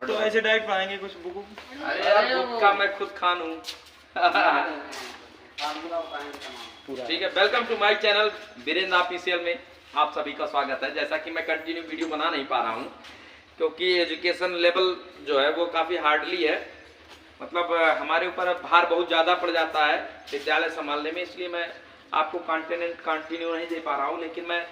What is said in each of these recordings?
तो ऐसे डायरेक्ट पाएंगे कुछ बुक? अरे यार बुक का मैं खुद खान हूँ। ठीक है, welcome to my channel Virendra official में आप सभी का स्वागत है। जैसा कि मैं कंटिन्यू वीडियो बना नहीं पा रहा हूँ क्योंकि एजुकेशन लेवल जो है वो काफ़ी हार्डली है, मतलब हमारे ऊपर भार बहुत ज़्यादा पड़ जाता है विद्यालय संभालने में, इसलिए मैं आपको कंटेंट कंटिन्यू नहीं दे पा रहा हूँ। लेकिन मैं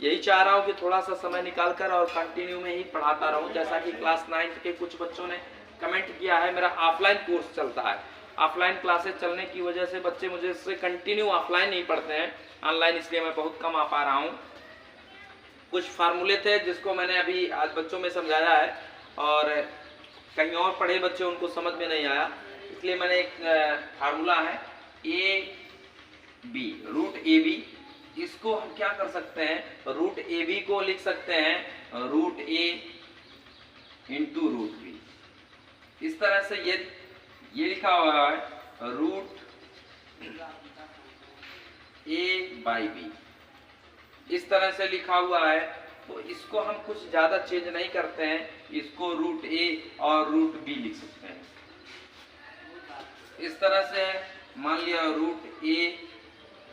यही चाह रहा हूँ कि थोड़ा सा समय निकाल कर और कंटिन्यू में ही पढ़ाता रहूँ। जैसा कि क्लास 9 के कुछ बच्चों ने कमेंट किया है, मेरा ऑफलाइन कोर्स चलता है, ऑफलाइन क्लासेस चलने की वजह से बच्चे मुझे से कंटिन्यू ऑफलाइन नहीं पढ़ते हैं, ऑनलाइन, इसलिए मैं बहुत कम आ पा रहा हूँ। कुछ फार्मूले थे जिसको मैंने अभी आज बच्चों में समझाया है और कहीं और पढ़े बच्चे उनको समझ में नहीं आया, इसलिए मैंने एक फार्मूला है A B, root A B, इसको हम क्या कर सकते हैं, रूट ए बी को लिख सकते हैं root A into root B. इस तरह से ये लिखा हुआ है रूट ए बाई बी, इस तरह से लिखा हुआ है। तो इसको हम कुछ ज्यादा चेंज नहीं करते हैं, इसको रूट ए और रूट बी लिख सकते हैं। इस तरह से मान लिया root A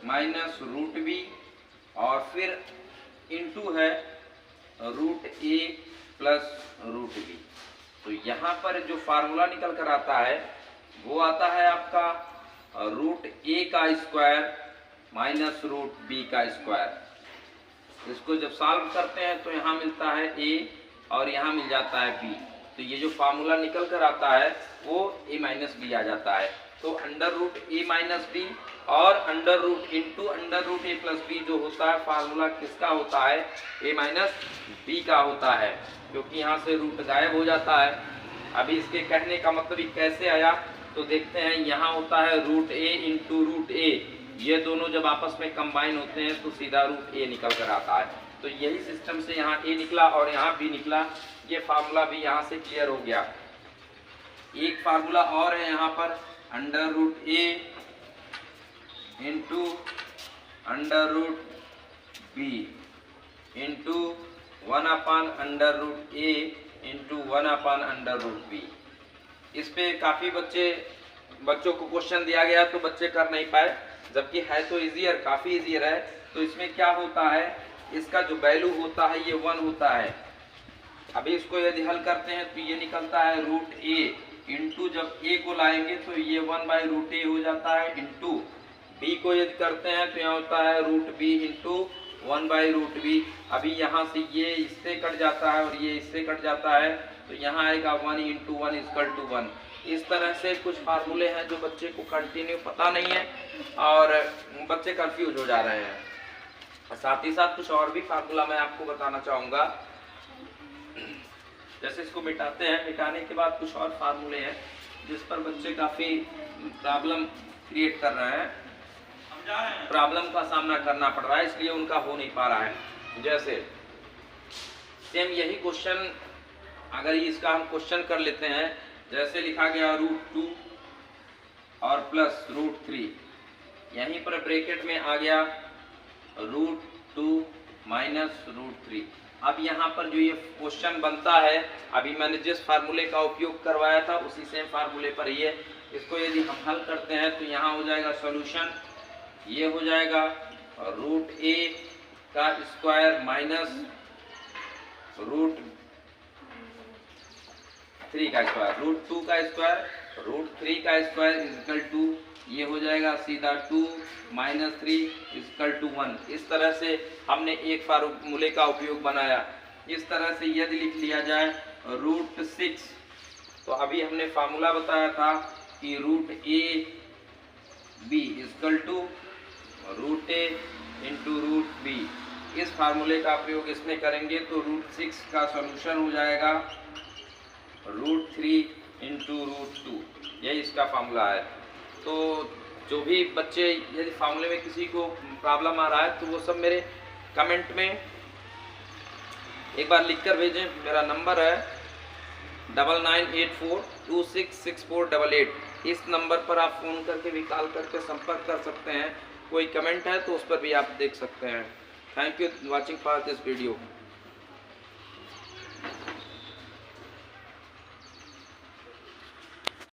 minus root B और फिर इनटू है root A plus root B. तो यहाँ पर जो फार्मूला निकल कर आता है वो आता है आपका रूट ए का स्क्वायर माइनस रूट बी का स्क्वायर। इसको जब सॉल्व करते हैं तो यहाँ मिलता है ए और यहाँ मिल जाता है बी, तो ये जो फार्मूला निकल कर आता है वो ए माइनस बी आ जाता है। तो under root A minus B और under root into under root A plus B जो होता है फार्मूला किसका होता है, ए माइनस बी का होता है, क्योंकि यहाँ से रूट गायब हो जाता है। अभी इसके कहने का मतलब ही कैसे आया तो देखते हैं। यहाँ होता है रूट ए इंटू रूट ए, ये दोनों जब आपस में कंबाइन होते हैं तो सीधा रूट ए निकल कर आता है। तो यही सिस्टम से यहाँ ए निकला और यहाँ बी निकला, ये फार्मूला भी यहाँ से क्लियर हो गया। एक फार्मूला और है यहाँ पर, under root A into under root B into 1/अंडर रूट ए इंटू 1/अंडर रूट बी। इस पे काफ़ी बच्चों को क्वेश्चन दिया गया तो बच्चे कर नहीं पाए, जबकि है तो इजियर, काफ़ी इजियर है। तो इसमें क्या होता है, इसका जो वैल्यू होता है ये 1 होता है। अभी इसको यदि हल करते हैं तो ये निकलता है रूट ए इंटू, जब ए को लाएंगे तो ये 1/√a हो जाता है, इंटू बी को यदि करते हैं तो यहाँ होता है रूट बी इंटू 1/√b। अभी यहाँ से ये इससे कट जाता है और ये इससे कट जाता है, तो यहाँ आएगा 1 इंटू 1 इक्वल टू 1। इस तरह से कुछ फार्मूले हैं जो बच्चे को कंटिन्यू पता नहीं है और बच्चे कंफ्यूज हो जा रहे हैं। साथ ही साथ कुछ और भी फार्मूला मैं आपको बताना चाहूँगा। जैसे इसको मिटाते हैं, मिटाने के बाद कुछ और फार्मूले हैं जिस पर बच्चे काफ़ी प्रॉब्लम क्रिएट कर रहे हैं, प्रॉब्लम का सामना करना पड़ रहा है, इसलिए उनका हो नहीं पा रहा है। जैसे सेम यही क्वेश्चन अगर इसका हम क्वेश्चन कर लेते हैं, जैसे लिखा गया रूट 2 और प्लस रूट 3, यहीं पर ब्रैकेट में आ गया रूट 2 माइनस रूट 3। अब यहाँ पर जो ये क्वेश्चन बनता है, अभी मैंने जिस फार्मूले का उपयोग करवाया था उसी सेम फार्मूले पर ही है। इसको यदि हम हल करते हैं तो यहाँ हो जाएगा सॉल्यूशन, ये हो जाएगा रूट ए का स्क्वायर माइनस रूट 3 का स्क्वायर, रूट 2 का स्क्वायर, रूट 3 का स्क्वायर इक्वल टू, ये हो जाएगा सीधा 2 माइनस 3 इक्वल टू 1। इस तरह से हमने एक फार्मूले का उपयोग बनाया। इस तरह से यदि लिख लिया जाए रूट 6, तो अभी हमने फार्मूला बताया था कि root A B equal to root A into root B. इस फार्मूले का प्रयोग इसमें करेंगे तो रूट 6 का सॉल्यूशन हो जाएगा रूट 3 इंटू रूट 2, यही इसका फार्मूला है। तो जो भी बच्चे यदि फार्मूले में किसी को प्रॉब्लम आ रहा है तो वो सब मेरे कमेंट में एक बार लिख कर भेजें। मेरा नंबर है 9984266488। इस नंबर पर आप फ़ोन करके भी कॉल करके संपर्क कर सकते हैं। कोई कमेंट है तो उस पर भी आप देख सकते हैं। Thank you watching for this video.